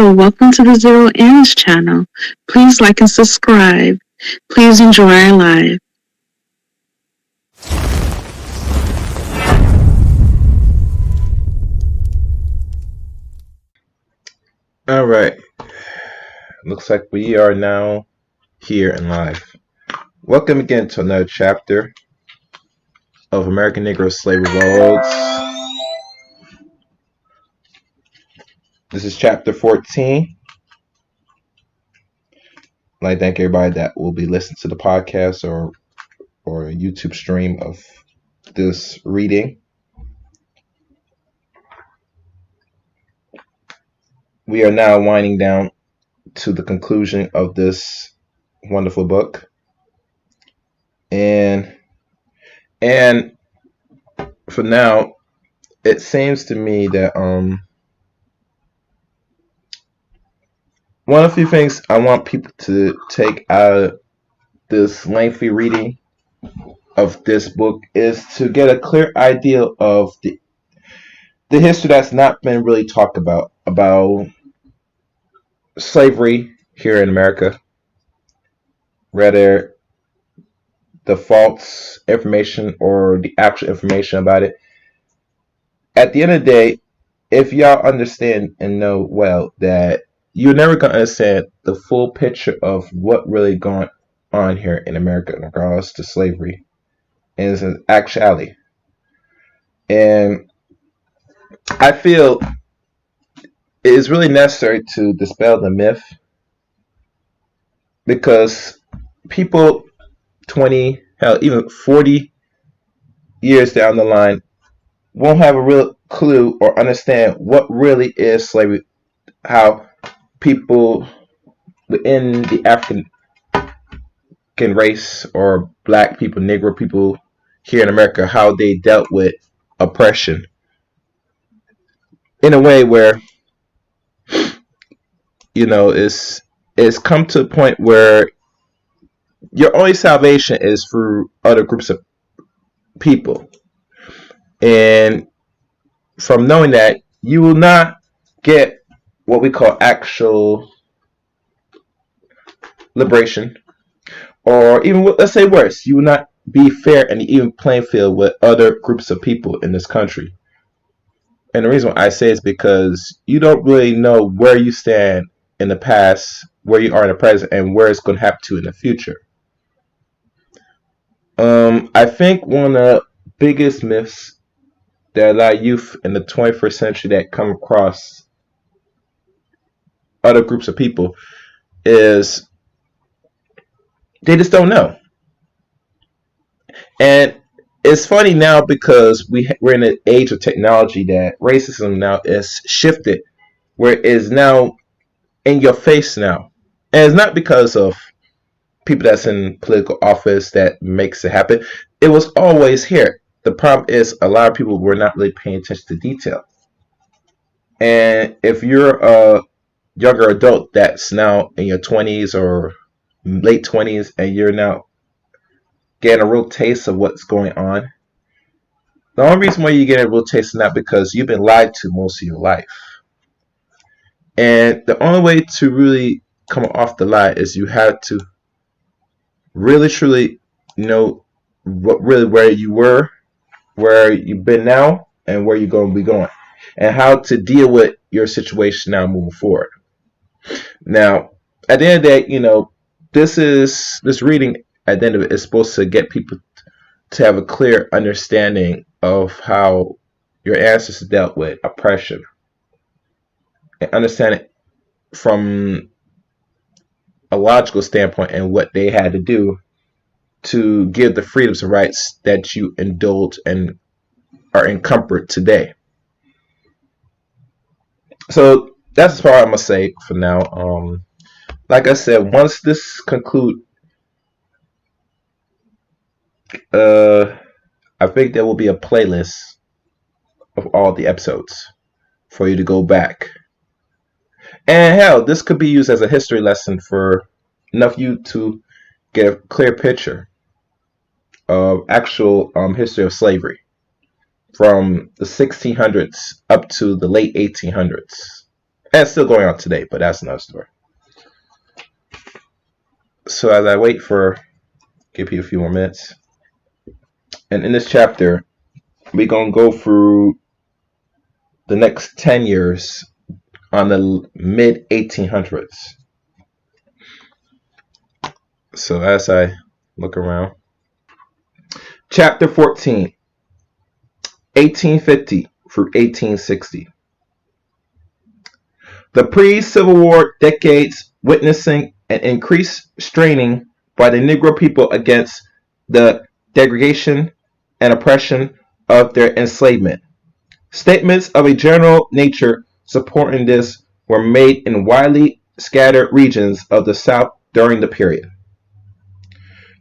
Hello, welcome to the Zero Ends channel. Please like and subscribe. Please enjoy our live. All right. Looks like we are now here and live. Welcome again to another chapter of American Negro Slave Revolts. This is chapter 14. I'd like to thank everybody that will be listening to the podcast or a YouTube stream of this reading. We are now winding down to the conclusion of this wonderful book. And for now, it seems to me that one of the things I want people to take out of this lengthy reading of this book is to get a clear idea of the history that's not been really talked about slavery here in America. Rather, the false information or the actual information about it. At the end of the day, if y'all understand and know well that you're never going to understand the full picture of what really going on here in America in regards to slavery is an actuality. And I feel it is really necessary to dispel the myth because people 20, hell, even 40 years down the line won't have a real clue or understand what really is slavery, how people within the African race or black people, Negro people here in America, how they dealt with oppression in a way where, you know, it's come to a point where your only salvation is through other groups of people. And from knowing that, you will not get what we call actual liberation, or even, let's say worse, you will not be fair in the even playing field with other groups of people in this country. And the reason why I say is because you don't really know where you stand in the past, where you are in the present, and where it's going to happen to in the future. I think one of the biggest myths that a lot of youth in the 21st century that come across other groups of people is they just don't know. And it's funny now because we're in an age of technology that racism now is shifted, where it is now in your face now. And it's not because of people that's in political office that makes it happen. It was always here. The problem is a lot of people were not really paying attention to detail. And if you're a younger adult that's now in your 20s or late 20s and you're now getting a real taste of what's going on, the only reason why you get a real taste of that because you've been lied to most of your life. And the only way to really come off the lie is you have to really truly know where you were, where you've been now, and where you're going to be going, and how to deal with your situation now moving forward. Now, at the end of the day, you know, this reading at the end of it is supposed to get people to have a clear understanding of how your ancestors dealt with oppression and understand it from a logical standpoint and what they had to do to give the freedoms and rights that you indulge and are in comfort today. So that's part I'm gonna say for now. Like I said, once this conclude, I think there will be a playlist of all the episodes for you to go back. And hell, this could be used as a history lesson for enough you to get a clear picture of actual history of slavery from the 1600s up to the late 1800s. And it's still going on today, but that's another story. So as I wait for, give you a few more minutes. And in this chapter, we're going to go through the next 10 years on the mid 1800s. So as I look around, chapter 14, 1850 through 1860. The pre-Civil War decades witnessing an increased straining by the Negro people against the degradation and oppression of their enslavement. Statements of a general nature supporting this were made in widely scattered regions of the South during the period.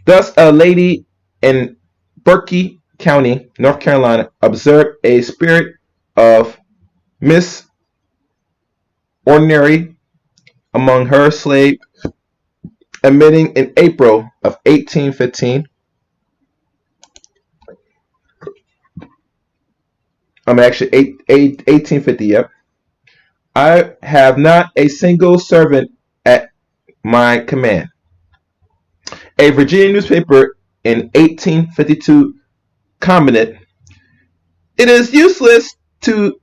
Thus, a lady in Berkeley County, North Carolina, observed a spirit of misordinary among her slaves, admitting in April of 1815. I'm actually 1850. Yep. I have not a single servant at my command. A Virginia newspaper in 1852 commented, "It is useless to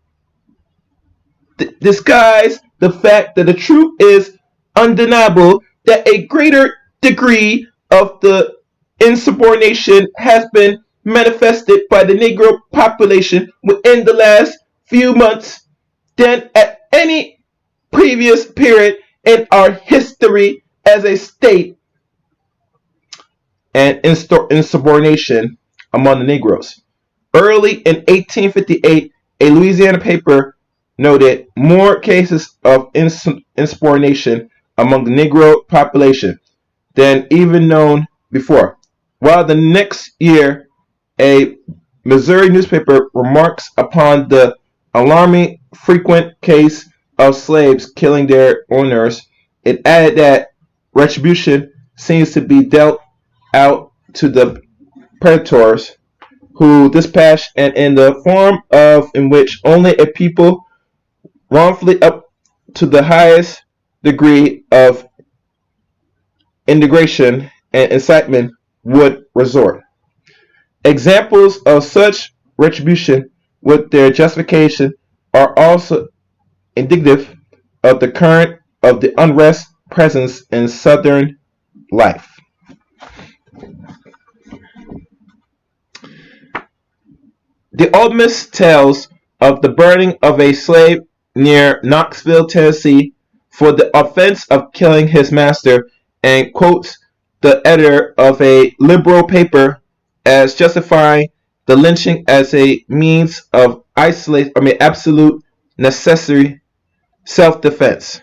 disguise the fact that the truth is undeniable that a greater degree of the insubordination has been manifested by the Negro population within the last few months than at any previous period in our history as a state, and insubordination among the Negroes." Early in 1858, a Louisiana paper noted more cases of insubordination among the Negro population than even known before. While the next year, a Missouri newspaper remarks upon the alarming frequent case of slaves killing their owners, it added that retribution seems to be dealt out to the predators who dispatch, and in the form of in which only a people wrongfully up to the highest degree of indignation and incitement would resort. Examples of such retribution with their justification are also indicative of the current of the unrest present in Southern life. The oldest tells of the burning of a slave near Knoxville, Tennessee, for the offense of killing his master, and quotes the editor of a liberal paper as justifying the lynching as a means of absolute necessary self-defense.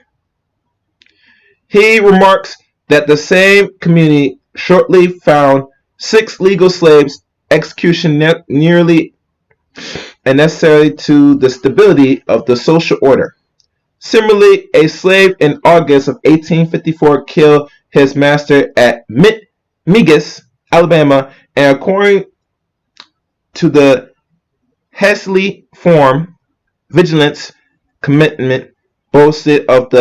He remarks that the same community shortly found 6 legal slaves execution nearly and necessary to the stability of the social order. Similarly, a slave in August of 1854 killed his master at Memphis, Alabama, and according to the Hesley form, vigilance commitment boasted of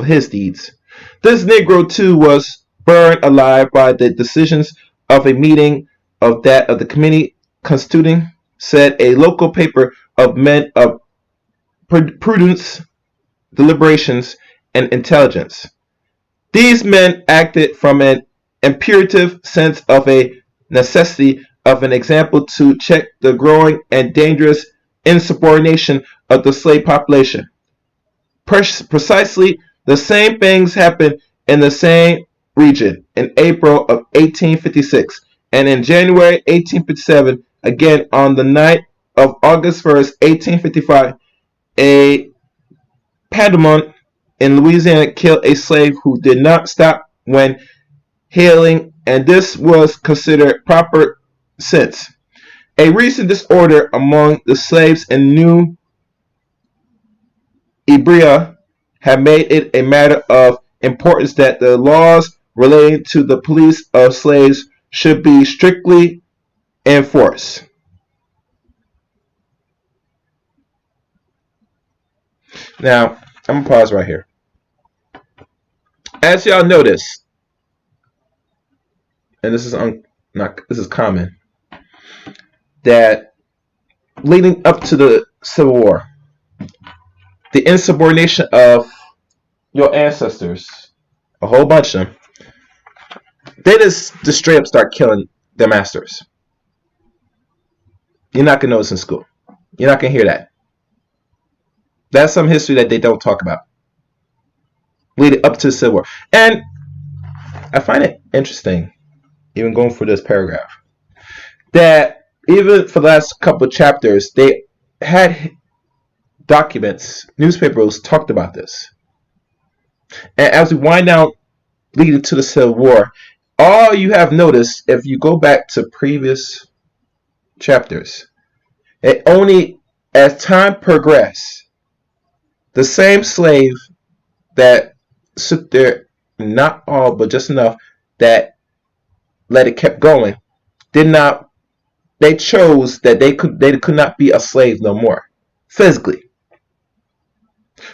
his deeds. This Negro too was burned alive by the decisions of a meeting of the committee constituting, said a local paper, of men of prudence, deliberations, and intelligence. These men acted from an imperative sense of a necessity of an example to check the growing and dangerous insubordination of the slave population. Precisely the same things happened in the same region in April of 1856, and in January 1857, again on the night of August 1st, 1855, a Pandemont in Louisiana killed a slave who did not stop when hailing, and this was considered proper since a recent disorder among the slaves in New Iberia had made it a matter of importance that the laws relating to the police of slaves should be strictly enforced. Now, I'm gonna pause right here. As y'all notice, and this is common, that leading up to the Civil War, the insubordination of your ancestors, a whole bunch of them, they just straight up start killing their masters. You're not gonna know this in school. You're not gonna hear that. That's some history that they don't talk about leading up to the Civil War. And I find it interesting, even going through this paragraph, that even for the last couple of chapters, they had documents, newspapers talked about this. And as we wind down leading to the Civil War, all you have noticed, if you go back to previous chapters, it only as time progressed, the same slave that stood there, not all, but just enough that let it kept going, did not. They chose that they could not be a slave no more, physically.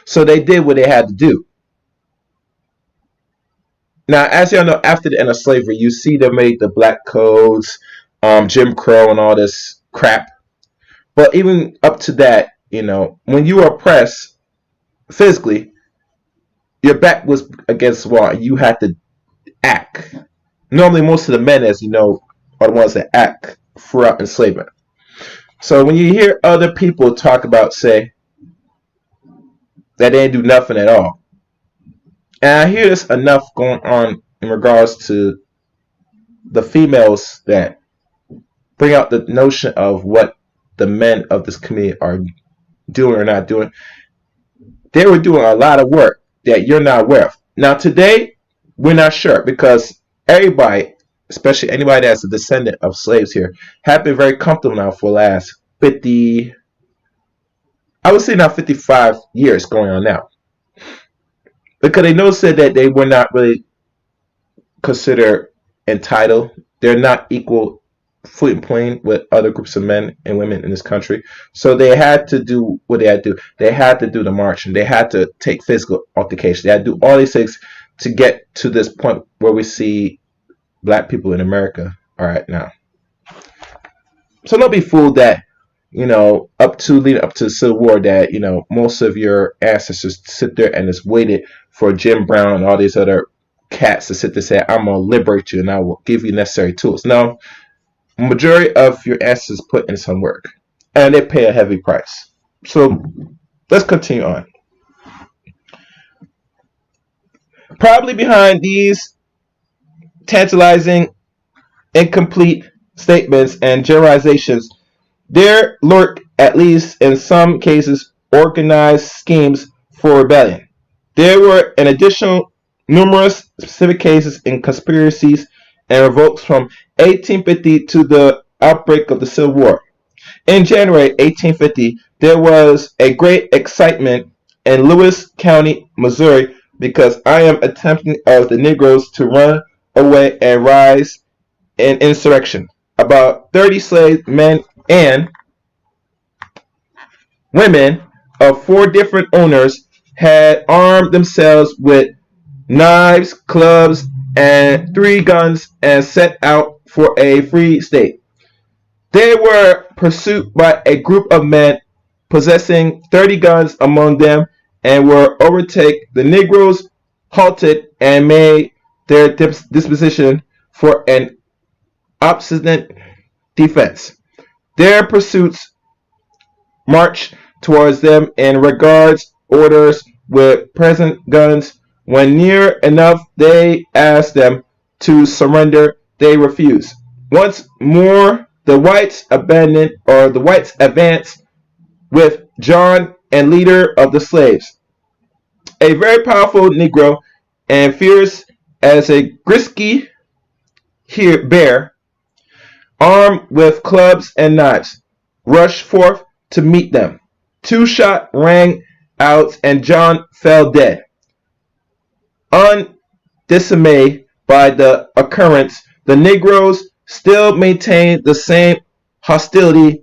So they did what they had to do. Now, as y'all know, after the end of slavery, you see they made the black codes, Jim Crow, and all this crap. But even up to that, when you were oppressed physically, your back was against the wall, and you had to act. Normally, most of the men, as you know, are the ones that act throughout enslavement. So when you hear other people talk about, say, that they didn't do nothing at all, and I hear this enough going on in regards to the females that bring out the notion of what the men of this community are doing or not doing. They were doing a lot of work that you're not aware of. Now today, we're not sure because everybody, especially anybody that's a descendant of slaves here, have been very comfortable now for the last 50, I would say now 55 years going on now. Because they noticed that they were not really considered entitled. They're not equal footing playing with other groups of men and women in this country. So they had to do what they had to do. They had to do the marching. They had to take physical altercation. They had to do all these things to get to this point where we see black people in America are at now. So don't be fooled that, leading up to the Civil War, that, most of your ancestors sit there and just waited for Jim Brown and all these other cats to sit there and say, I'm going to liberate you and I will give you necessary tools. No, majority of your ancestors put in some work and they pay a heavy price. So let's continue on. Probably behind these tantalizing, incomplete statements and generalizations, there lurk, at least in some cases, organized schemes for rebellion. There were, in addition, numerous specific cases in conspiracies and revolts from 1850 to the outbreak of the Civil War. In January 1850, there was a great excitement in Lewis County, Missouri, because I am attempting of the Negroes to run away and rise in insurrection. About 30 slave men and women of 4 different owners had armed themselves with knives, clubs, and 3 guns and set out for a free state. They were pursued by a group of men possessing 30 guns among them and were overtaken. The Negroes halted and made their disposition for an obstinate defense. Their pursuits marched towards them in regards orders with present guns. When near enough, they asked them to surrender. They refused. Once more, the whites advanced with John and leader of the slaves, a very powerful Negro and fierce as a grisky bear, armed with clubs and knives, rushed forth to meet them. 2 shots rang out and John fell dead. Undismayed by the occurrence, the Negroes still maintained the same hostility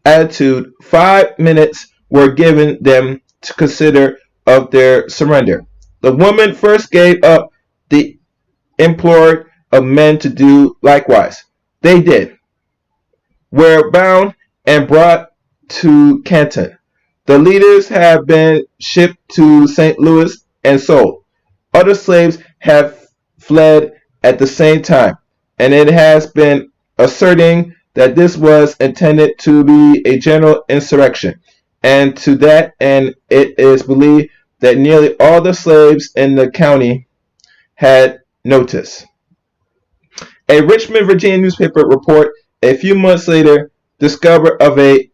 attitude. 5 minutes were given them to consider of their surrender. The women first gave up the implored of men to do likewise. They did, were bound and brought to Canton. The leaders have been shipped to St. Louis and sold. Other slaves have fled at the same time, and it has been asserting that this was intended to be a general insurrection, and to that end it is believed that nearly all the slaves in the county had notice. A Richmond, Virginia newspaper report a few months later discovered of a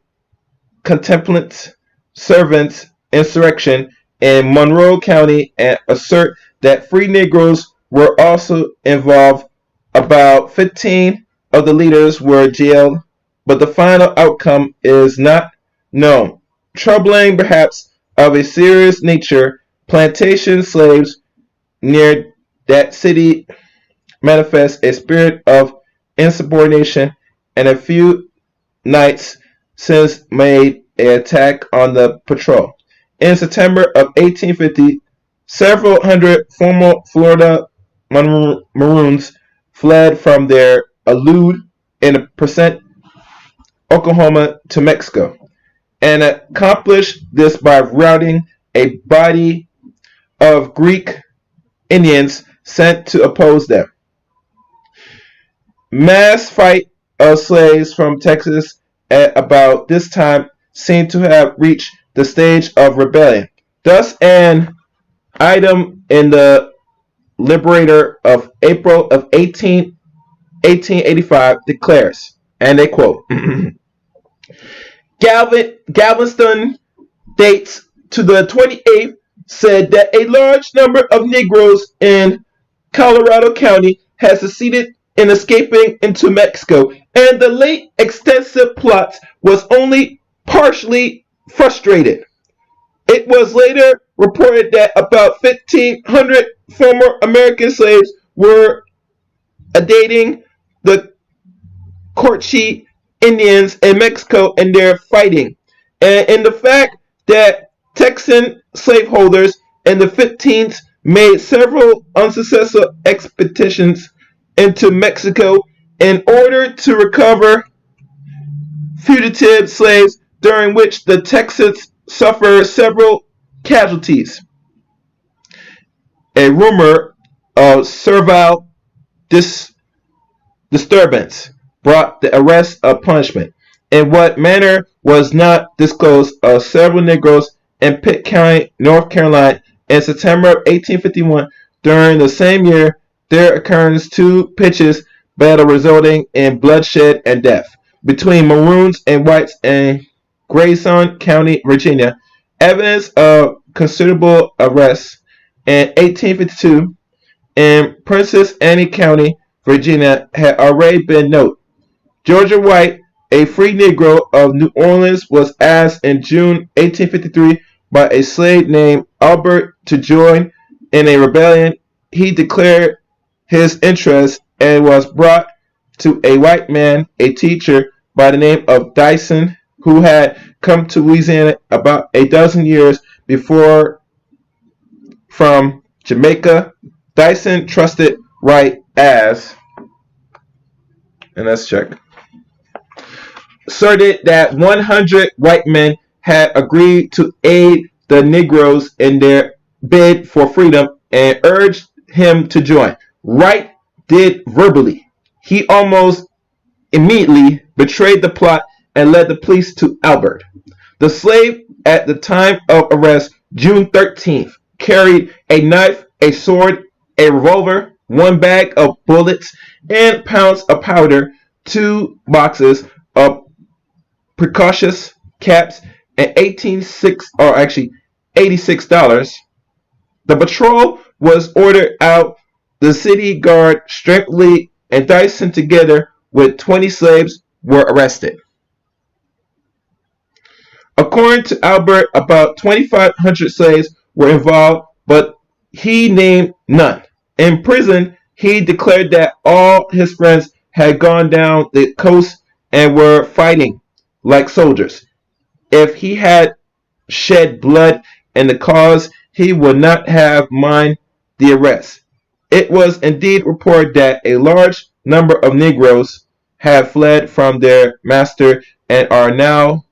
contemplative servants insurrection in Monroe County and assert that free Negroes were also involved. About 15 of the leaders were jailed, but the final outcome is not known. Troubling, perhaps, of a serious nature, plantation slaves near that city manifest a spirit of insubordination, and a few nights since made an attack on the patrol. In September of 1850, several hundred former Florida Maroons fled from their elude in percent Oklahoma to Mexico, and accomplished this by routing a body of Greek Indians sent to oppose them. Mass fight of slaves from Texas at about this time seem to have reached the stage of rebellion. Thus, an item in the Liberator of April of 1885 declares, and they quote, Galveston dates to the 28th said that a large number of Negroes in Colorado County had succeeded in escaping into Mexico, and the late extensive plot was only partially frustrated. It was later reported that about 1,500 former American slaves were dating the Comanche Indians in Mexico and their fighting, and in the fact that Texan slaveholders in the 15th made several unsuccessful expeditions into Mexico in order to recover fugitive slaves, during which the Texans suffered several casualties. A rumor of servile disturbance brought the arrest of punishment, in what manner was not disclosed, of several Negroes in Pitt County, North Carolina, in September of 1851. During the same year, there occurred two pitched battles resulting in bloodshed and death between Maroons and Whites in Grayson County, Virginia. Evidence of considerable arrests in 1852 in Princess Anne County, Virginia, had already been noted. Georgia White, a free Negro of New Orleans, was asked in June 1853 by a slave named Albert to join in a rebellion. He declared his interest and was brought to a white man, a teacher by the name of Dyson, who had come to Louisiana about a dozen years before from Jamaica. Dyson trusted White as, and let's check, asserted that 100 white men had agreed to aid the Negroes in their bid for freedom and urged him to join. Wright did verbally. He almost immediately betrayed the plot and led the police to Albert. The slave at the time of arrest, June 13th, carried a knife, a sword, a revolver, one bag of bullets, and pounds of powder, 2 boxes of precocious caps, and $86. The patrol was ordered out. The city guard strictly and Dyson, together with 20 slaves, were arrested. According to Albert, about 2,500 slaves were involved, but he named none. In prison, he declared that all his friends had gone down the coast and were fighting like soldiers. If he had shed blood, and the cause he would not have mind the arrest. It was indeed reported that a large number of Negroes had fled from their master and are now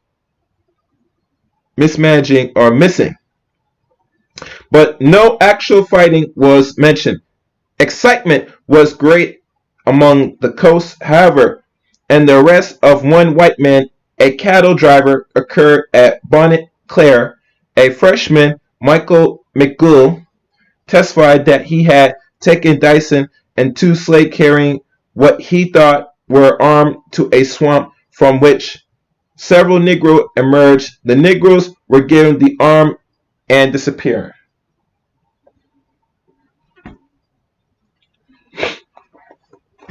mismanaging or missing. But no actual fighting was mentioned. Excitement was great among the coast, however, and the arrest of one white man, a cattle driver, occurred at Bonnet Clare. A freshman, Michael McGill, testified that he had taken Dyson and two slaves carrying what he thought were armed to a swamp from which several Negroes emerged. The Negroes were given the arm and disappeared.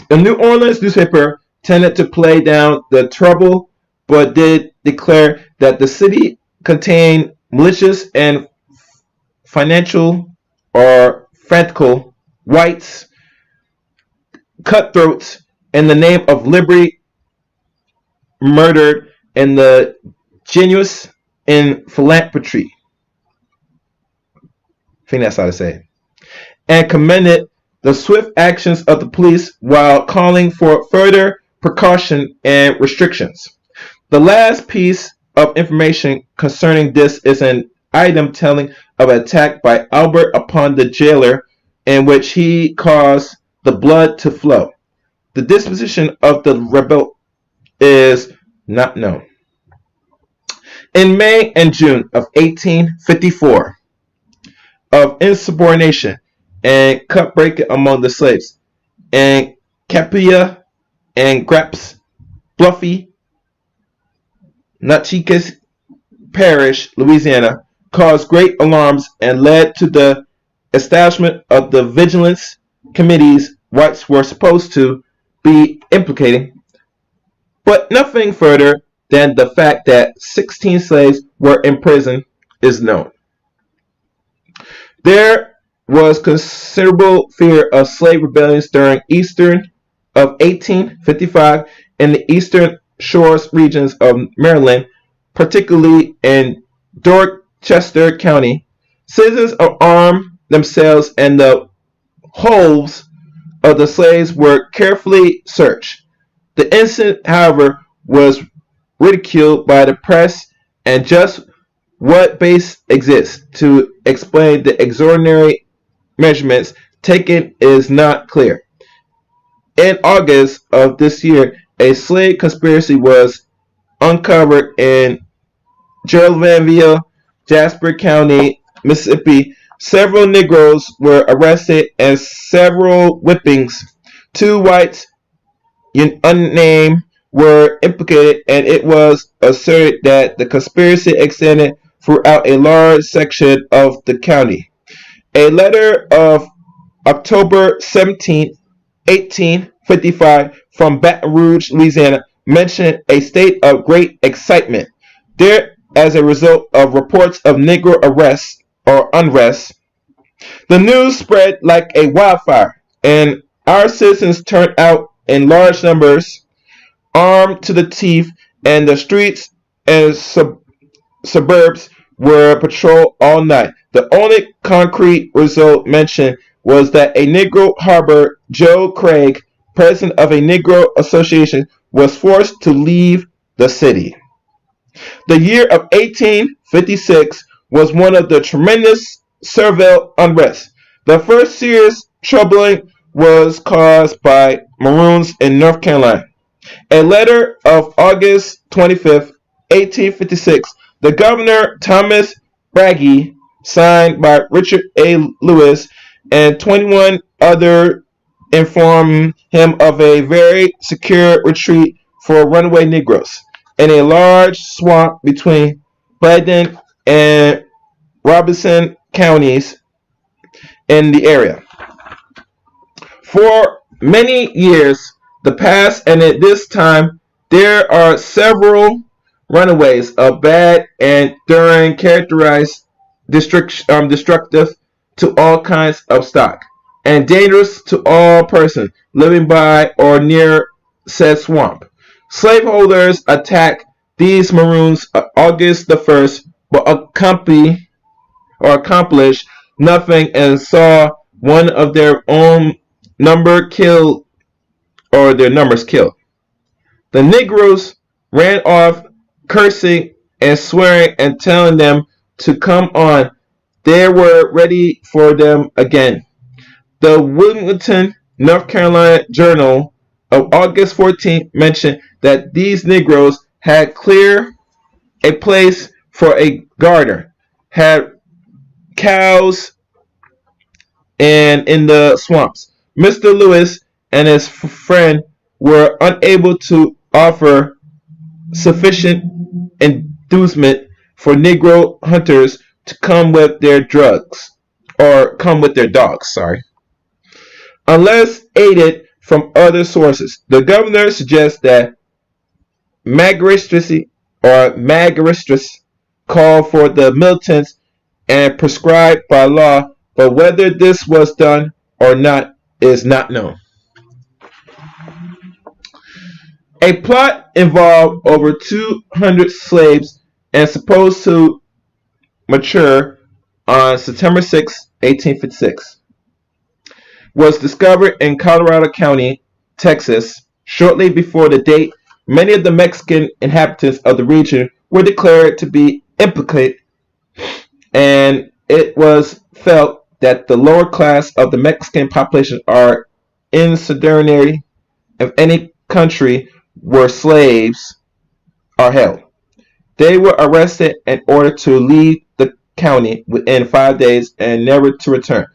The New Orleans newspaper tended to play down the trouble, but did declare that the city contained malicious and financial or fanatical whites, cutthroats in the name of liberty, murdered and the genuine in philanthropy. I think that's how to say it. And commended the swift actions of the police while calling for further precaution and restrictions. The last piece of information concerning this is an item telling of an attack by Albert upon the jailer in which he caused the blood to flow. The disposition of the rebel is not known. In May and June of 1854, of insubordination and cutbreaking among the slaves in Capilla and Graps, Bluffy, Natchitoches Parish, Louisiana, caused great alarms and led to the establishment of the vigilance committees whites were supposed to be implicating, but nothing further than the fact that 16 slaves were in prison is known. There was considerable fear of slave rebellions during Easter of 1855 in the eastern shores regions of Maryland, particularly in Dorchester County. Citizens armed themselves and the holds of the slaves were carefully searched. The incident, however, was ridiculed by the press, and just what base exists to explain the extraordinary measurements taken is not clear. In August of this year, a slave conspiracy was uncovered in Geraldville, Jasper County, Mississippi. Several Negroes were arrested and several whippings. Two whites, unnamed, were implicated, and it was asserted that the conspiracy extended throughout a large section of the county. A letter of October 17, 1855, from Baton Rouge, Louisiana, mentioned a state of great excitement there as a result of reports of Negro arrests or unrest. The news spread like a wildfire, and our citizens turned out in large numbers, armed to the teeth, and the streets and suburbs were patrolled all night. The only concrete result mentioned was that a Negro harbor, Joe Craig, president of a Negro association, was forced to leave the city. The year of 1856 was one of the tremendous civil unrest. The first serious troubling was caused by Maroons in North Carolina. A letter of August 25, 1856, the governor Thomas Bragg, signed by Richard A. Lewis and 21 others, informed him of a very secure retreat for runaway Negroes in a large swamp between Badin and Robeson counties in the area. For many years the past, and at this time there are several runaways of bad and during characterized destructive to all kinds of stock and dangerous to all persons living by or near said swamp. Slaveholders attacked these Maroons August the 1st, but accompanied or accomplished nothing and saw one of their own number killed or their numbers killed. The Negroes ran off, cursing and swearing and telling them to come on. They were ready for them again. The Wilmington, North Carolina Journal of August 14th mentioned that these Negroes had cleared a place for a gardener, had cows and in the swamps. Mr. Lewis and his friend were unable to offer sufficient inducement for Negro hunters to come with their dogs, unless aided from other sources. The governor suggests that magistracy call for the militants and prescribed by law, but whether this was done or not is not known. A plot involved over 200 slaves and supposed to mature on September 6, 1856, was discovered in Colorado County, Texas. Shortly before the date, many of the Mexican inhabitants of the region were declared to be implicated, and it was felt that the lower class of the Mexican population are insurrectionary of any country where slaves are held. They were arrested and ordered to leave the county within 5 days and never to return,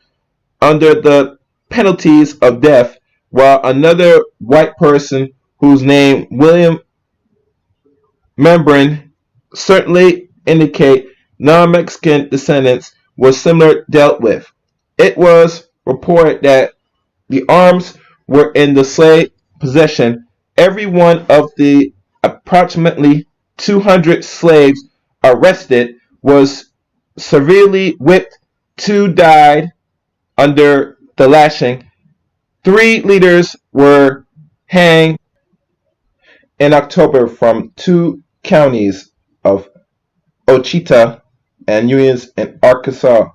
under the penalties of death, while another white person whose name William Membran certainly indicate non-Mexican descendants was similarly dealt with. It was reported that the arms were in the slave possession. Every one of the approximately 200 slaves arrested was severely whipped. 2 died under the lashing. 3 leaders were hanged in October from 2 counties of Ouachita and unions in Arkansas,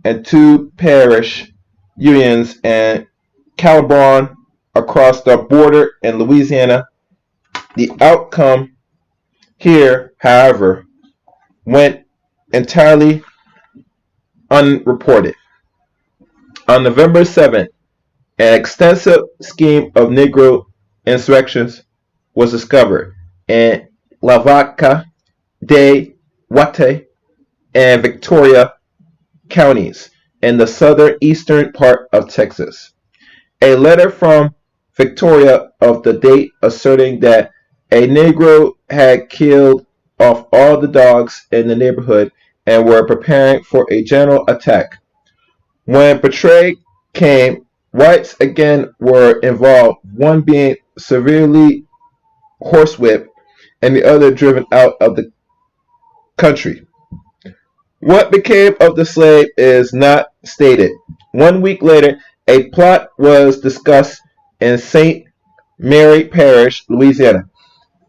and 2 parish unions in Caliburn across the border in Louisiana. The outcome here, however, went entirely unreported. On November 7th, an extensive scheme of Negro insurrections was discovered in Lavaca, De Wate, and Victoria counties in the southeastern part of Texas. A letter from Victoria of the date asserting that a Negro had killed off all the dogs in the neighborhood and were preparing for a general attack. When betrayal came, whites again were involved, one being severely horsewhipped and the other driven out of the country. What became of the slave is not stated. 1 week later, a plot was discussed in St. Mary Parish, Louisiana.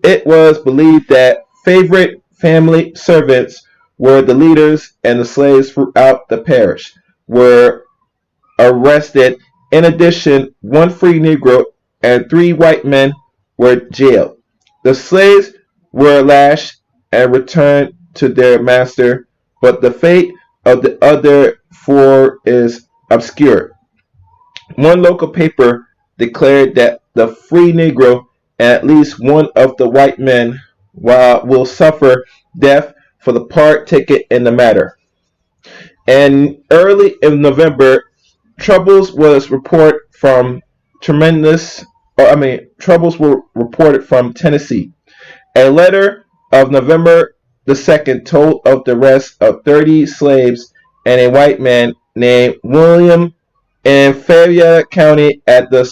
It was believed that favorite family servants were the leaders, and the slaves throughout the parish were arrested. In addition, 1 free Negro and 3 white men were jailed. The slaves were lashed and returned to their master, but the fate of the other 4 is obscure. 1 local paper declared that the free Negro and at least 1 of the white men will suffer death for the part taken in the matter. And early in November, troubles were reported from Tennessee. A letter of November the 2nd told of the arrest of 30 slaves and a white man named William in Fayette County at the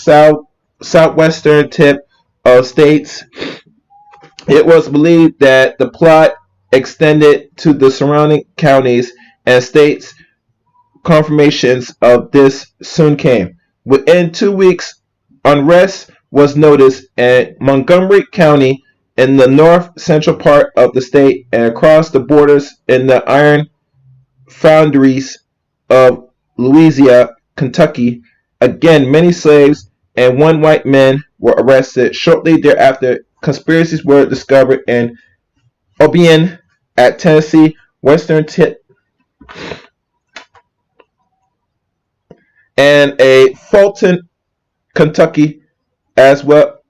southwestern tip of states. It was believed that the plot extended to the surrounding counties and states. Confirmations of this soon came. Within 2 weeks, unrest was noticed in Montgomery County in the north central part of the state and across the borders in the Iron foundries of Louisiana, Kentucky. Again, many slaves and one white man were arrested. Shortly thereafter, conspiracies were discovered in Obion at Tennessee, western tip, and a Fulton, Kentucky, as well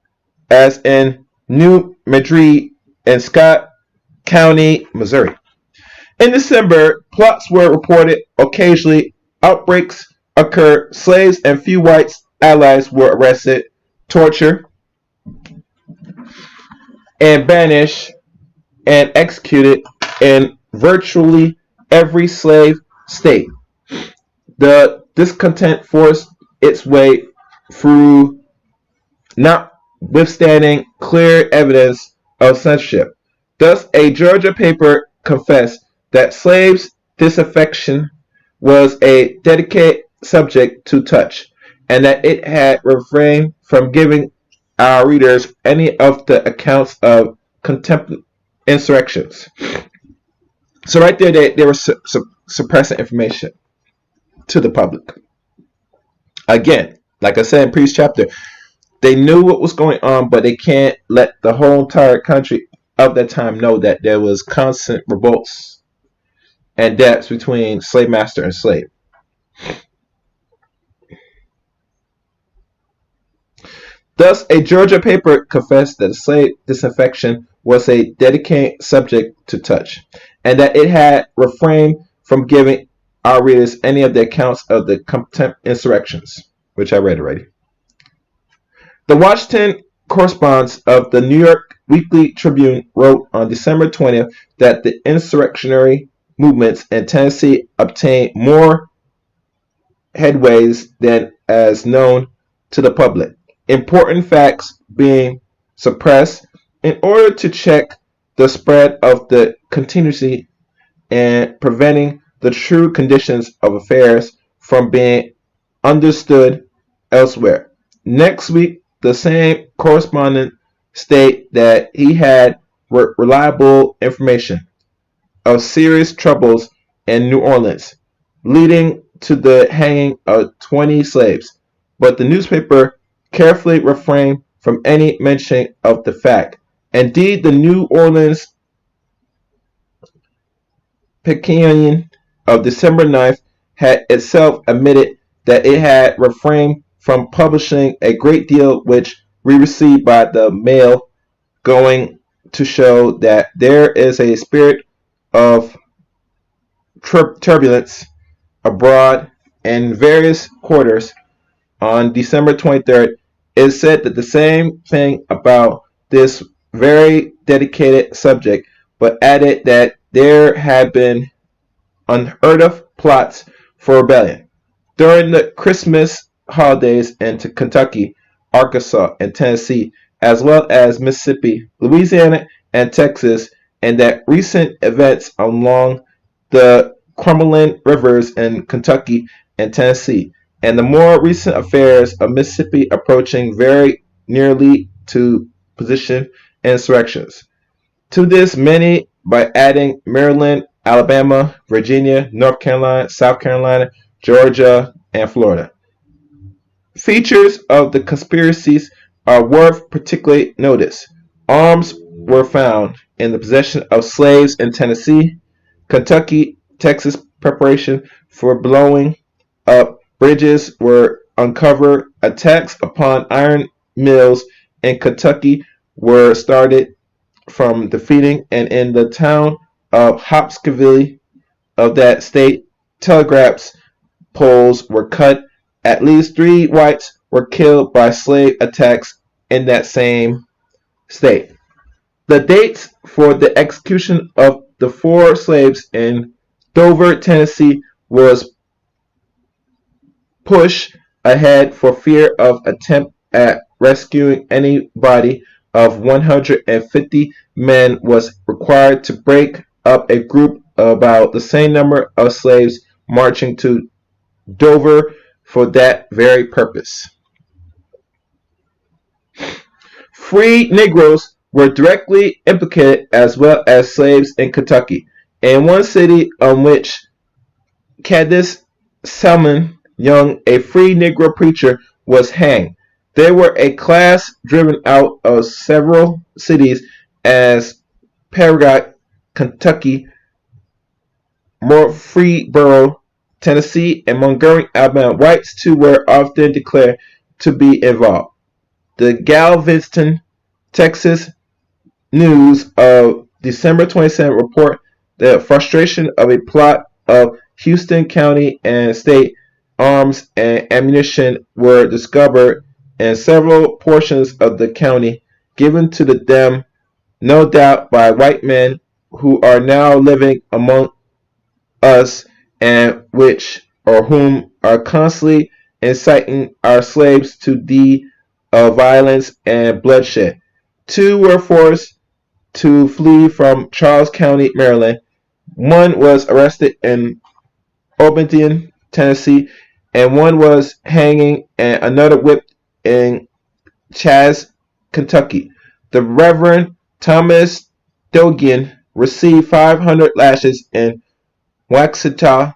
as in New Madrid and Scott County, Missouri. In December, plots were reported. Occasionally, outbreaks occurred. Slaves and few white allies were arrested, tortured, and banished and executed in virtually every slave state. The discontent forced its way through, notwithstanding clear evidence of censorship. Thus, a Georgia paper confessed that slaves' disaffection was a delicate subject to touch, and that it had refrained from giving our readers any of the accounts of contempt insurrections. So right there, they were suppressing information to the public. Again, like I said in previous chapter, they knew what was going on, but they can't let the whole entire country of that time know that there was constant revolts and deaths between slave master and slave. Thus, a Georgia paper confessed that slave disaffection was a delicate subject to touch, and that it had refrained from giving our readers any of the accounts of the contempt insurrections, which I read already. The Washington correspondent of the New York Weekly Tribune wrote on December 20th that the insurrectionary movements in Tennessee obtained more headways than as known to the public. Important facts being suppressed in order to check the spread of the contingency and preventing the true conditions of affairs from being understood elsewhere. Next week, the same correspondent stated that he had reliable information of serious troubles in New Orleans, leading to the hanging of 20 slaves, but the newspaper carefully refrained from any mention of the fact. Indeed, the New Orleans Picayune of December 9th had itself admitted that it had refrained from publishing a great deal which we received by the mail, going to show that there is a spirit of turbulence abroad in various quarters. On December 23rd, it said that the same thing about this very dedicated subject, but added that there had been unheard of plots for rebellion during the Christmas holidays in Kentucky, Arkansas, and Tennessee, as well as Mississippi, Louisiana, and Texas, and that recent events along the Cumberland rivers in Kentucky and Tennessee, and the more recent affairs of Mississippi approaching very nearly to position insurrections. To this, many by adding Maryland, Alabama, Virginia, North Carolina, South Carolina, Georgia, and Florida. Features of the conspiracies are worth particular notice. Arms were found in the possession of slaves in Tennessee, Kentucky, Texas. Preparation for blowing up bridges were uncovered. Attacks upon iron mills in Kentucky were started from defeating, and in the town of Hopkinsville of that state, telegraph poles were cut. At least 3 whites were killed by slave attacks in that same state. The dates for the execution of the 4 slaves in Dover, Tennessee was pushed ahead for fear of attempt at rescuing. Anybody of 150 men was required to break up a group of about the same number of slaves marching to Dover for that very purpose. Free Negroes were directly implicated as well as slaves in Kentucky. In one city on which Cadiz Salmon Young, a free Negro preacher, was hanged. They were a class driven out of several cities as Paragot, Kentucky, Murfreesboro, Tennessee, and Montgomery, Alabama. Whites too were often declared to be involved. The Galveston, Texas News of December 27 report the frustration of a plot of Houston County and state arms and ammunition were discovered in several portions of the county, given to them no doubt by white men who are now living among us and which or whom are constantly inciting our slaves to deeds of violence and bloodshed. Two were forced to flee from Charles County, Maryland. One was arrested in Obedience, Tennessee, and one was hanging and another whipped in Chaz, Kentucky. The Reverend Thomas Dogan received 500 lashes in Waxahachie,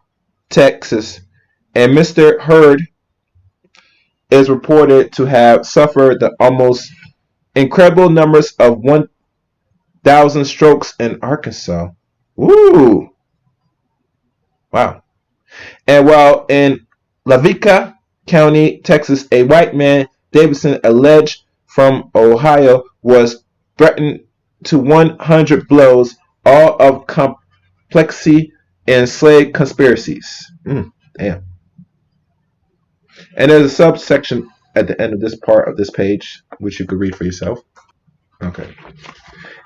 Texas, and Mr. Hurd is reported to have suffered the almost incredible numbers of 1,000 strokes in Arkansas. Woo! Wow. And while in Lavica County, Texas, a white man, Davidson, alleged from Ohio, was threatened to 100 blows, all of complexity in slave conspiracies. Damn. And there's a subsection at the end of this part of this page, which you could read for yourself. Okay.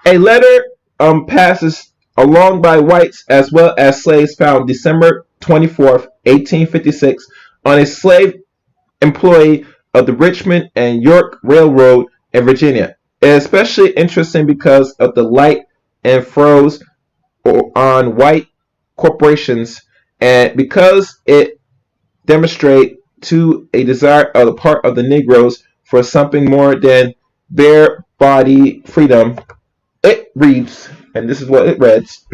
A letter passes along by whites as well as slaves found December 24th, 1856, on a slave employee of the Richmond and York Railroad in Virginia. It is especially interesting because of the light and froze on white corporations and because it demonstrates to a desire on the part of the Negroes for something more than bare body freedom. It reads, and this is what it reads.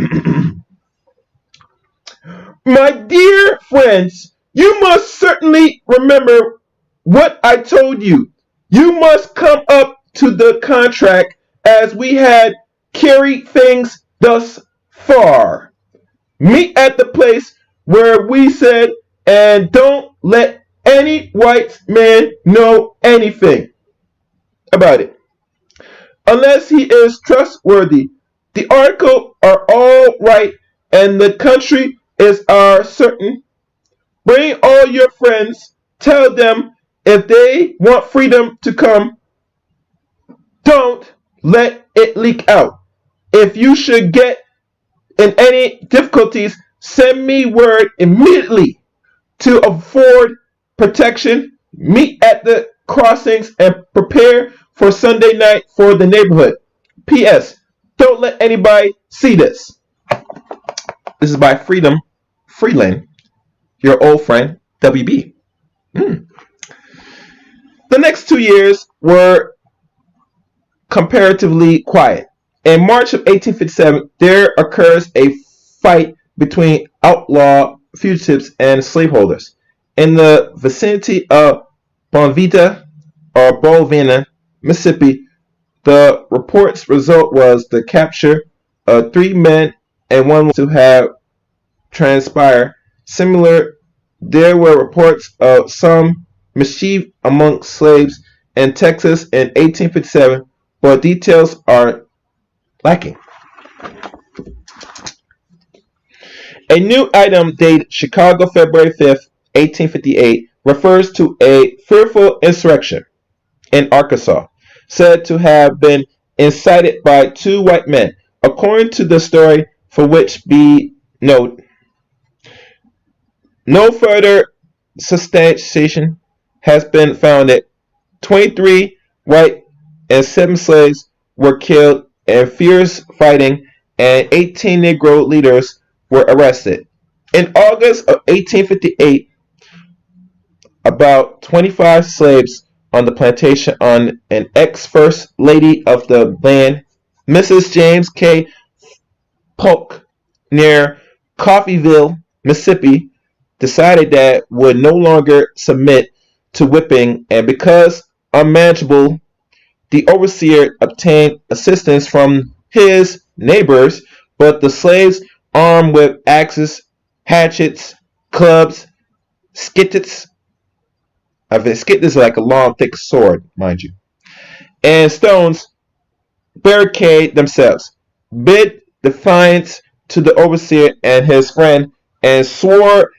My dear friends, you must certainly remember what I told you. You must come up to the contract as we had carried things thus far. Meet at the place where we said, and don't let any white man know anything about it, unless he is trustworthy. The articles are all right, and the country is our certain. Bring all your friends. Tell them if they want freedom to come. Don't let it leak out. If you should get in any difficulties, send me word immediately to afford protection. Meet at the crossings and prepare for Sunday night for the neighborhood. P.S. Don't let anybody see this. This is by Freeland, your old friend, WB. The next 2 years were comparatively quiet. In March of 1857, there occurs a fight between outlaw fugitives and slaveholders. In the vicinity of Bonvita or Bovina, Mississippi, the report's result was the capture of 3 men and 1 to have transpired. Similar, there were reports of some mischief among slaves in Texas in 1857, but details are lacking. A new item dated Chicago, February 5th, 1858, refers to a fearful insurrection in Arkansas, said to have been incited by 2 white men. According to the story, for which be note, no further substantiation has been founded. 23 white and 7 slaves were killed in fierce fighting, and 18 Negro leaders were arrested. In August of 1858, about 25 slaves on the plantation on an ex-first lady of the land, Mrs. James K. Polk, near Coffeeville, Mississippi, decided that would no longer submit to whipping, and because unmanageable, the overseer obtained assistance from his neighbors, but the slaves, armed with axes, hatchets, clubs, skittets, skit is like a long, thick sword, mind you, and stones, barricade themselves, bid defiance to the overseer and his friend, and swore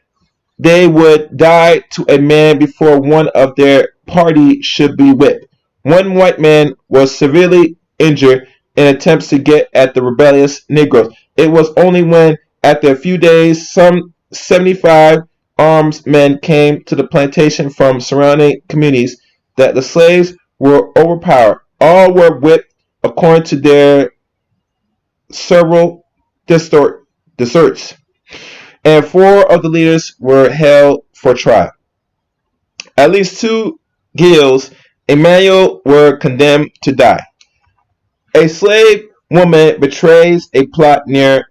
they would die to a man before one of their party should be whipped. One white man was severely injured in attempts to get at the rebellious Negroes. It was only when, after a few days, some 75 armed men came to the plantation from surrounding communities that the slaves were overpowered. All were whipped according to their several deserts, and four of the leaders were held for trial. At least two Gills, Emmanuel, were condemned to die. A slave woman betrays a plot near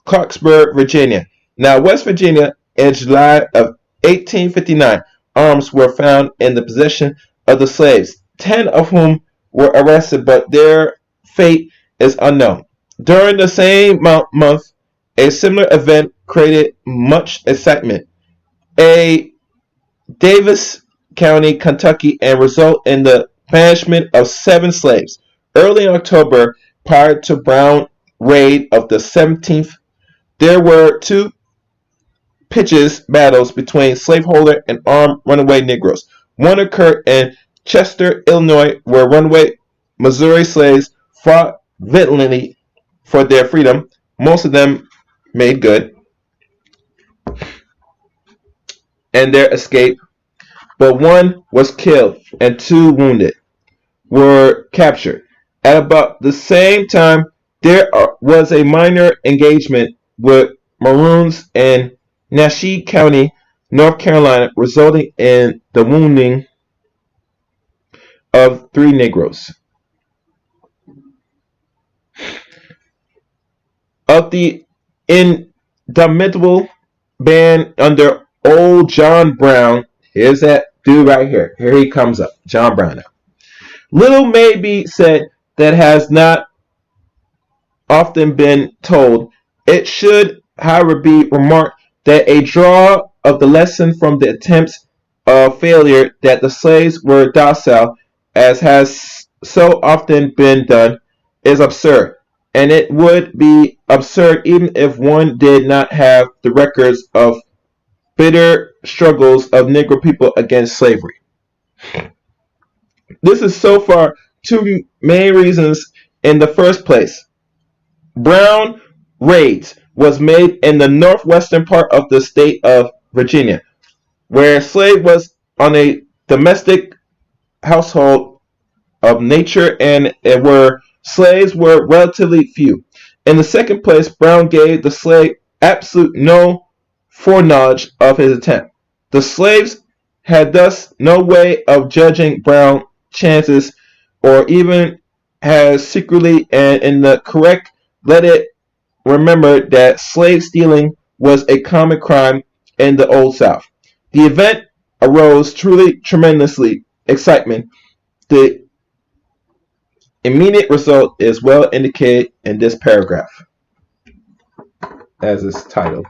Clarksburg, Virginia. Now, West Virginia, in July of 1859, arms were found in the possession of the slaves, 10 of whom were arrested, but their fate is unknown. During the same month, a similar event created much excitement. A Davis County, Kentucky, and result in the banishment of 7 slaves. Early in October, prior to Brown raid of the 17th, there were 2 pitched battles between slaveholder and armed runaway Negroes. One occurred in Chester, Illinois, where runaway Missouri slaves fought valiantly for their freedom. Most of them made good and their escape, but one was killed and 2 wounded were captured. At about the same time, there was a minor engagement with Maroons in Nassau County, North Carolina, resulting in the wounding of 3 Negroes. Of the indomitable band under old John Brown, here's that dude right here. Here he comes up, John Brown. Now, little may be said that has not often been told. It should, however, be remarked that a draw of the lesson from the attempts of failure that the slaves were docile, as has so often been done, is absurd. And it would be absurd even if one did not have the records of bitter struggles of Negro people against slavery. This is so far 2 main reasons. In the first place, Brown raids was made in the northwestern part of the state of Virginia, where slave was on a domestic household of nature and where slaves were relatively few. In the second place, Brown gave the slave absolute no foreknowledge of his attempt. The slaves had thus no way of judging Brown's chances, or even has secretly and in the correct. Let it remember that slave stealing was a common crime in the Old South. The event arose truly tremendously excitement. The immediate result is well indicated in this paragraph, as is titled.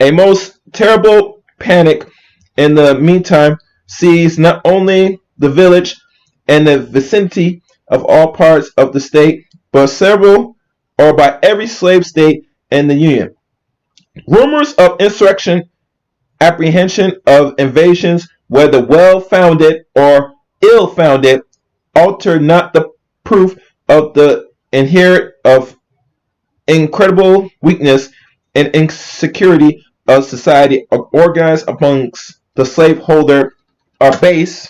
A most terrible panic in the meantime seized not only the village and the vicinity of all parts of the state, but several or by every slave state in the Union. Rumors of insurrection, apprehension of invasions, whether well-founded or ill-founded, alter not the proof of the inherent of incredible weakness and insecurity of society organized amongst the slaveholder are base.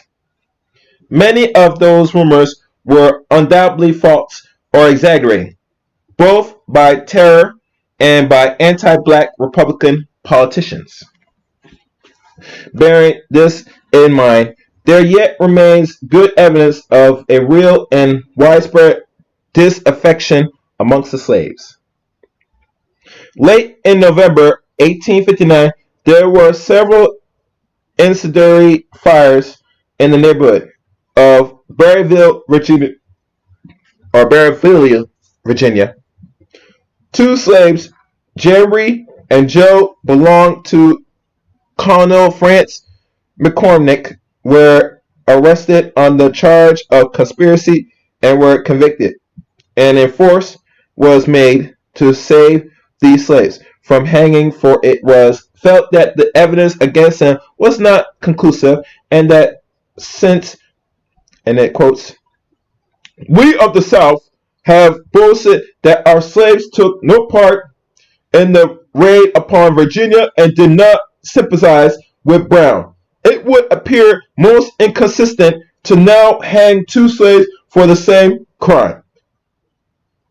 Many of those rumors were undoubtedly false or exaggerated, both by terror and by anti-black Republican politicians. Bearing this in mind, there yet remains good evidence of a real and widespread disaffection amongst the slaves. Late in November 1859, there were several incendiary fires in the neighborhood of Berryville, Virginia. Two slaves, Jerry and Joe, belonged to Colonel France McCormick, were arrested on the charge of conspiracy and were convicted. An enforce was made to save these slaves from hanging, for it was felt that the evidence against them was not conclusive, and that since, and it quotes, "we of the South have boasted that our slaves took no part in the raid upon Virginia and did not sympathize with Brown, it would appear most inconsistent to now hang two slaves for the same crime."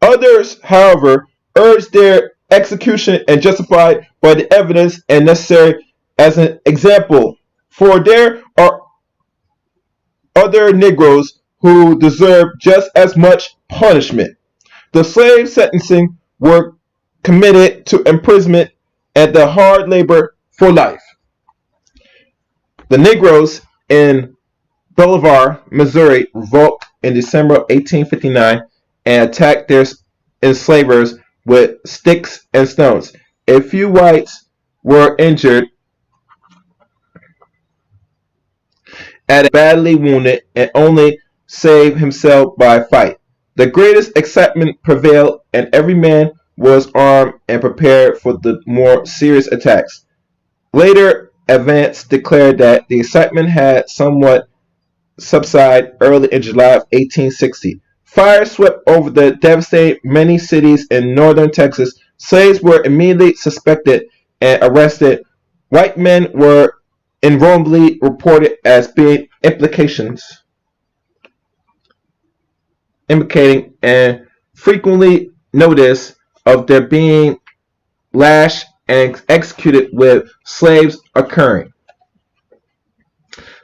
Others, however, urged their execution and justified by the evidence and necessary as an example, for there are other Negroes who deserve just as much punishment. The slave sentencing were committed to imprisonment and the hard labor for life. The Negroes in Bolivar, Missouri, revolted in December of 1859 and attacked their enslavers with sticks and stones. A few whites were injured and badly wounded, and only saved himself by fight. The greatest excitement prevailed, and every man was armed and prepared for the more serious attacks. Later events declared that the excitement had somewhat subsided early in July of 1860. Fire swept over the devastated many cities in northern Texas. Slaves were immediately suspected and arrested. White men were invariably reported as being implicating and frequently notice of their being lashed and executed with slaves occurring.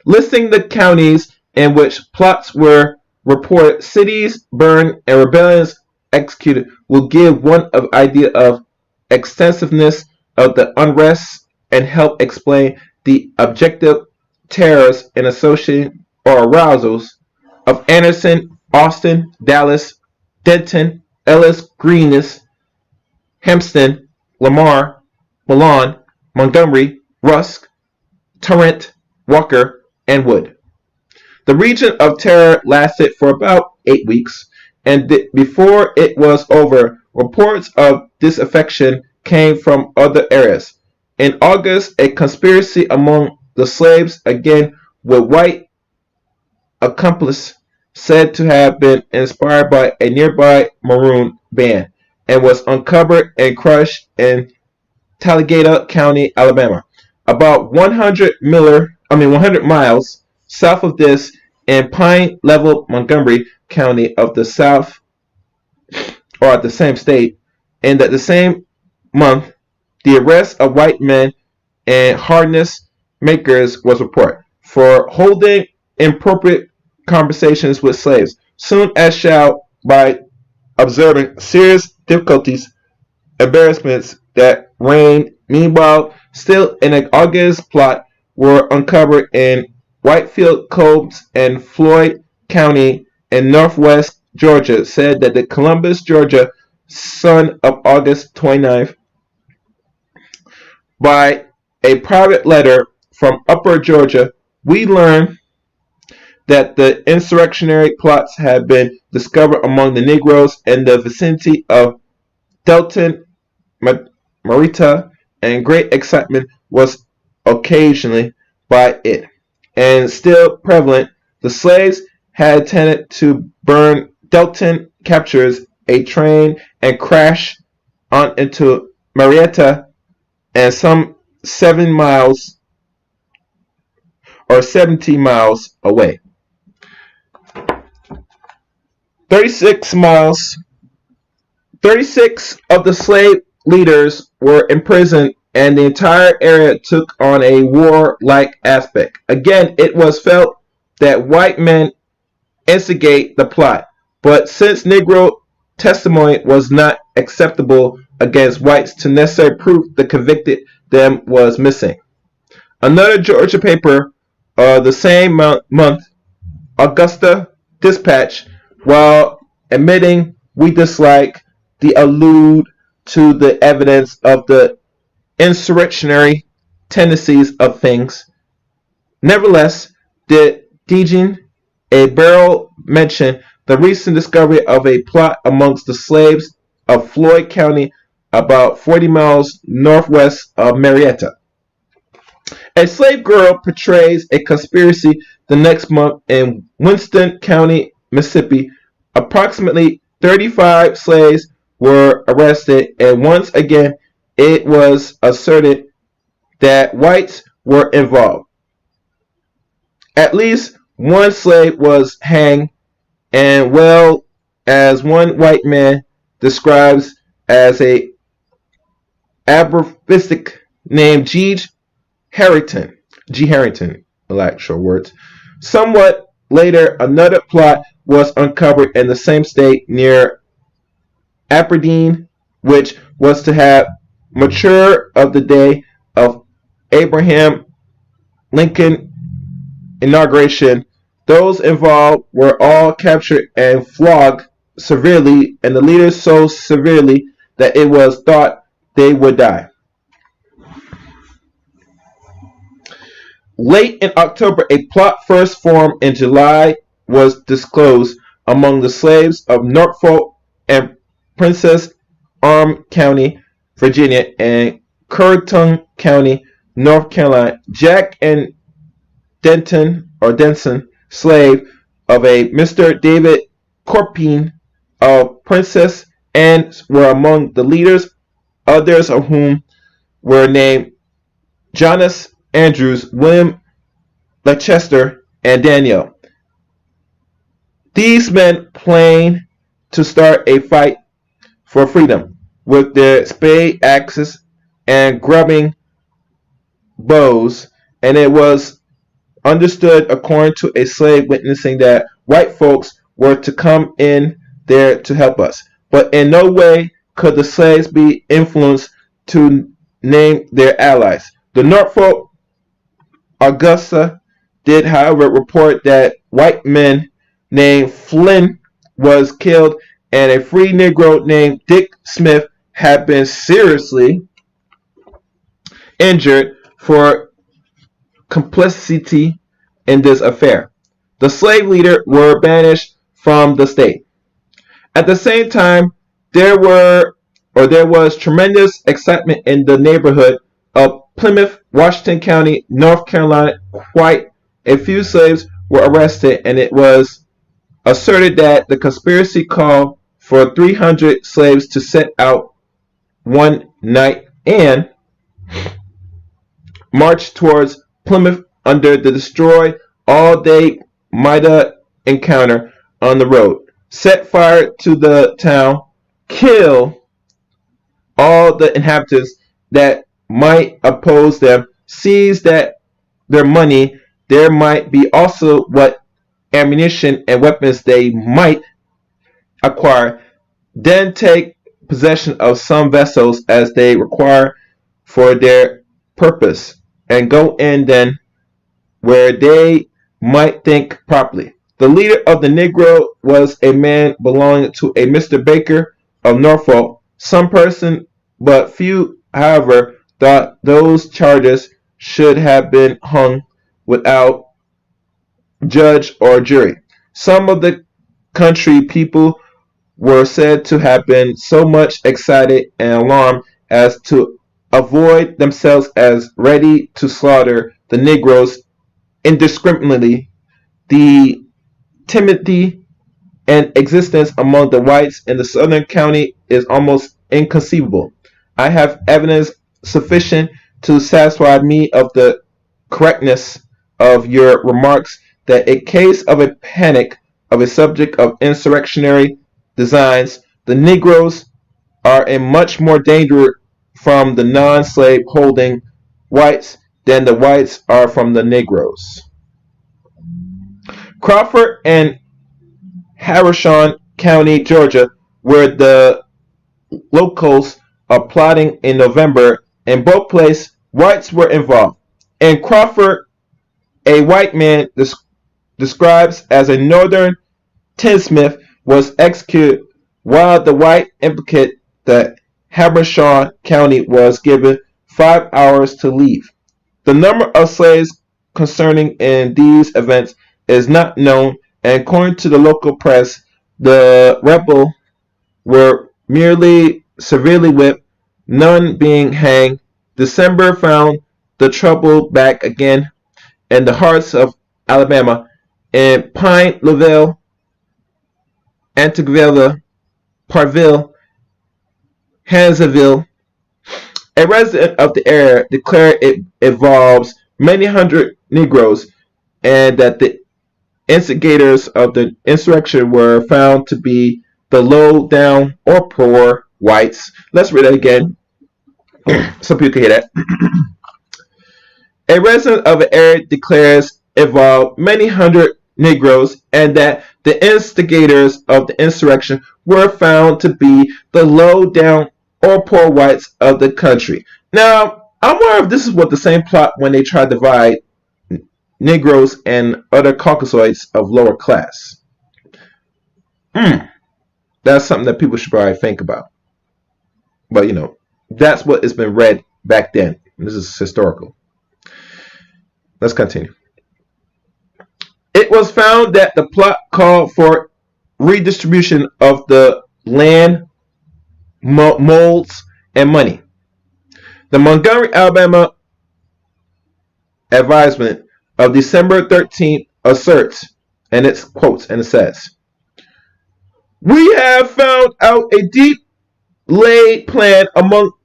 Listing the counties in which plots were reported, cities burned, and rebellions executed will give one idea of extensiveness of the unrest and help explain the objective terrors and association or arousals of Anderson, Austin, Dallas, Denton, Ellis, Greenis, Hempstead, Lamar, Milan, Montgomery, Rusk, Torrent, Walker, and Wood. The region of terror lasted for about 8 weeks, and before it was over, reports of disaffection came from other areas. In August, a conspiracy among the slaves, again with white accomplices, said to have been inspired by a nearby Maroon band, and was uncovered and crushed in Talladega County, Alabama. About 100 miles south of this, in Pine Level, Montgomery County of the South, or at the same state, and that the same month, the arrest of white men and harness makers was reported for holding inappropriate conversations with slaves, soon as shall by observing serious difficulties, embarrassments that reigned. Meanwhile, still in an August plot were uncovered in Whitefield Combs and Floyd County in northwest Georgia, said that the Columbus, Georgia, son of August 29th, by a private letter from Upper Georgia, we learn that the insurrectionary plots had been discovered among the Negroes in the vicinity of Delton, Marietta, and great excitement was occasioned by it. And still prevalent, the slaves had tended to burn Delton, captures a train, and crash on into Marietta, and some 7 miles or 70 miles away. 36 of the slave leaders were imprisoned, and the entire area took on a war-like aspect. Again, it was felt that white men instigate the plot, but since Negro testimony was not acceptable against whites to necessary proof the convicted them was missing. Another Georgia paper the same month, Augusta Dispatch, while admitting we dislike the allude to the evidence of the insurrectionary tendencies of things, nevertheless did Dejan a barrel mention the recent discovery of a plot amongst the slaves of Floyd County about 40 miles northwest of Marietta. A slave girl portrays a conspiracy the next month in Winston County, Mississippi. Approximately 35 slaves were arrested, and once again it was asserted that whites were involved. At least one slave was hanged, and well as one white man describes as a abolitionist named Harrington, G. Harrington, I like short words. Somewhat later, another plot was uncovered in the same state near Aberdeen, which was to have mature of the day of Abraham Lincoln inauguration. Those involved were all captured and flogged severely, and the leaders so severely that it was thought they would die. Late in October, a plot first formed in July was disclosed among the slaves of Norfolk and Princess Arm County, Virginia, and Currituck County, North Carolina. Jack and Denson, slave of a Mr. David Corpine of Princess Anne, were among the leaders, others of whom were named Jonas Andrews, William Leicester, and Daniel. These men planned to start a fight for freedom with their spade axes and grubbing bows, and it was understood, according to a slave witnessing, that white folks were to come in there to help us. But in no way could the slaves be influenced to name their allies. The Norfolk Augusta did, however, report that white men named Flynn was killed and a free Negro named Dick Smith had been seriously injured for complicity in this affair. The slave leaders were banished from the state. At the same time, there was tremendous excitement in the neighborhood of Plymouth, Washington County, North Carolina. Quite a few slaves were arrested, and it was asserted that the conspiracy called for 300 slaves to set out one night and march towards Plymouth under the destroy all they might encounter on the road, set fire to the town, kill all the inhabitants that might oppose them, seize that their money. There might be also what ammunition and weapons they might acquire, then take possession of some vessels as they require for their purpose, and go in then where they might think properly. The leader of the Negro was a man belonging to a Mr. Baker of Norfolk. Some person, but few, however, thought those charges should have been hung without judge or jury. Some of the country people were said to have been so much excited and alarmed as to avoid themselves as ready to slaughter the Negroes indiscriminately. The timidity and existence among the whites in the southern county is almost inconceivable. I have evidence sufficient to satisfy me of the correctness of your remarks that in case of a panic of a subject of insurrectionary designs, the Negroes are in much more danger from the non-slave holding whites than the whites are from the Negroes. Crawford and Harrison County, Georgia, were the locales of plotting in November. In both places, whites were involved. In Crawford, a white man described as a northern tinsmith was executed, while the white implicated that Habershon County was given 5 hours to leave. The number of slaves concerning in these events is not known, and according to the local press, the rebels were merely severely whipped, none being hanged. December found the trouble back again in the hearts of Alabama, in Pine, Lavelle, Antigua, Parville, Hansville. A resident of the area declared it involves many hundred Negroes, and that the instigators of the insurrection were found to be the low-down or poor whites. Let's read that again. Some people can hear that. A resident of the area declares involved many hundred Negroes, and that the instigators of the insurrection were found to be the low-down or poor whites of the country. Now, I wonder if this is what the same plot when they try to divide Negroes and other Caucasoids of lower class. That's something that people should probably think about. But, that's what has been read back then. This is historical. Let's continue. It was found that the plot called for redistribution of the land, molds, and money. The Montgomery, Alabama advisement of December 13th asserts, and it quotes, and it says, "We have found out a deep laid plan amongst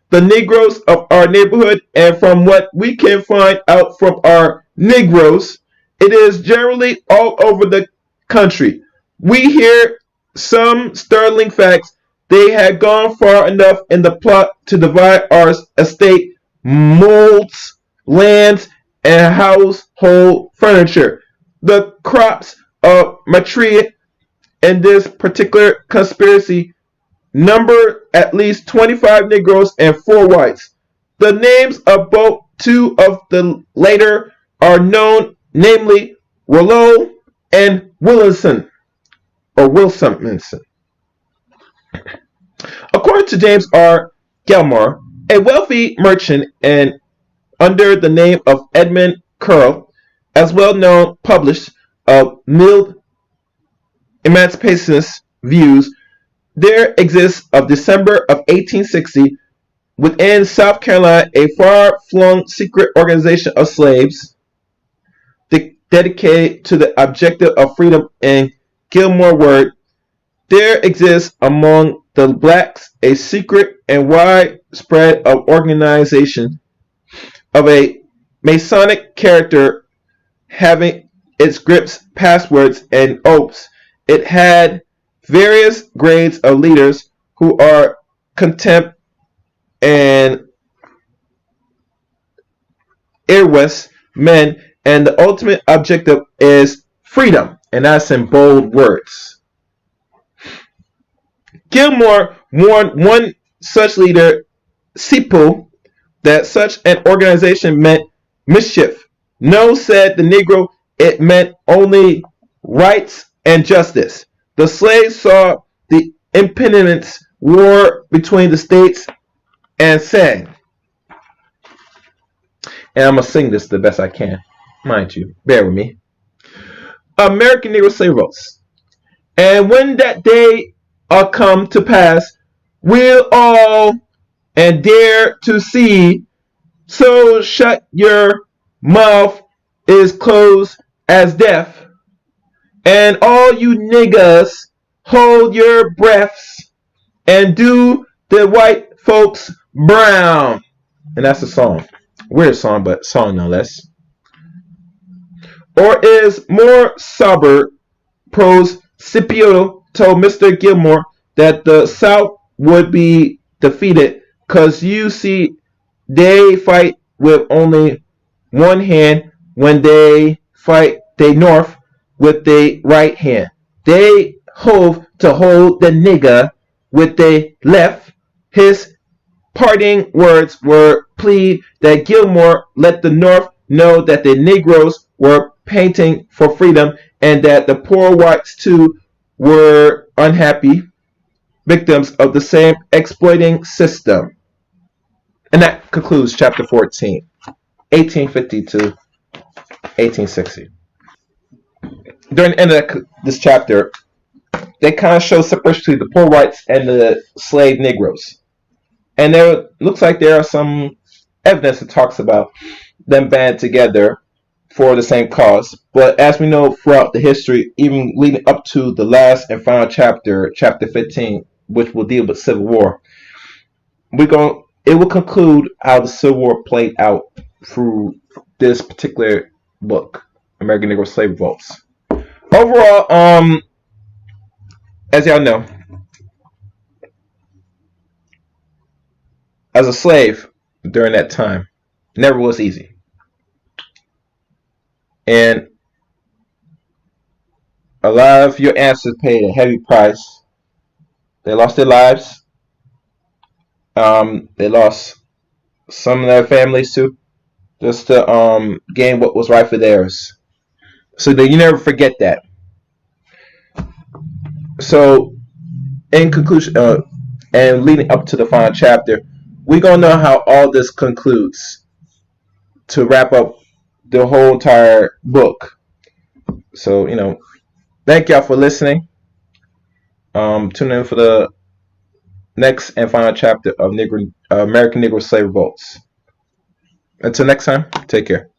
the Negroes of our neighborhood, and from what we can find out from our Negroes, it is generally all over the country. We hear some sterling facts. They had gone far enough in the plot to divide our estate, molds, lands, and household furniture. The crops of material in this particular conspiracy number at least 25 Negroes and 4 whites. The names of both 2 of the later are known, namely Rollo and Wilson. According to James R. Gilmore, a wealthy merchant and under the name of Edmund Curl, as well known published of mild emancipationist views, there exists of December of 1860 within South Carolina a far-flung secret organization of slaves dedicated to the objective of freedom. In Gilmore word, there exists among the blacks a secret and widespread of organization of a Masonic character, having its grips, passwords, and oaths. It had various grades of leaders who are contempt and heirless men, and the ultimate objective is freedom, and that's in bold words. Gilmore warned one such leader, Sipo, that such an organization meant mischief. No, said the Negro, it meant only rights and justice. The slaves saw the impending war between the states and sang, and I'm going to sing this the best I can, mind you, bear with me. American Negro slave revolts. And when that day come to pass, we'll all and dare to see, so shut your mouth is closed as death, and all you niggas hold your breaths and do the white folks brown. And that's a song. Weird song, but song nonetheless. Or is more sober prose. Scipio told Mr. Gilmore that the South would be defeated, 'cause you see they fight with only one hand. When they fight they North with the right hand, they hove to hold the nigger with the left. His parting words were plead that Gilmore let the North know that the Negroes were panting for freedom and that the poor whites too were unhappy victims of the same exploiting system. And that concludes chapter 14, 1850 to 1860. During the end of this chapter, they kind of show separation between the poor whites and the slave Negroes. And there looks like there are some evidence that talks about them band together for the same cause. But as we know throughout the history, even leading up to the last and final chapter, chapter 15, which will deal with Civil War, it will conclude how the Civil War played out through this particular book, American Negro Slave Revolts. Overall, as y'all know, as a slave during that time, never was easy. And a lot of your ancestors paid a heavy price. They lost their lives. They lost some of their families too, just to gain what was rightfully theirs. So that you never forget that. So, in conclusion, and leading up to the final chapter, we're gonna know how all this concludes to wrap up the whole entire book. So, thank y'all for listening. Tune in for the next and final chapter of American Negro Slave Revolts. Until next time, take care.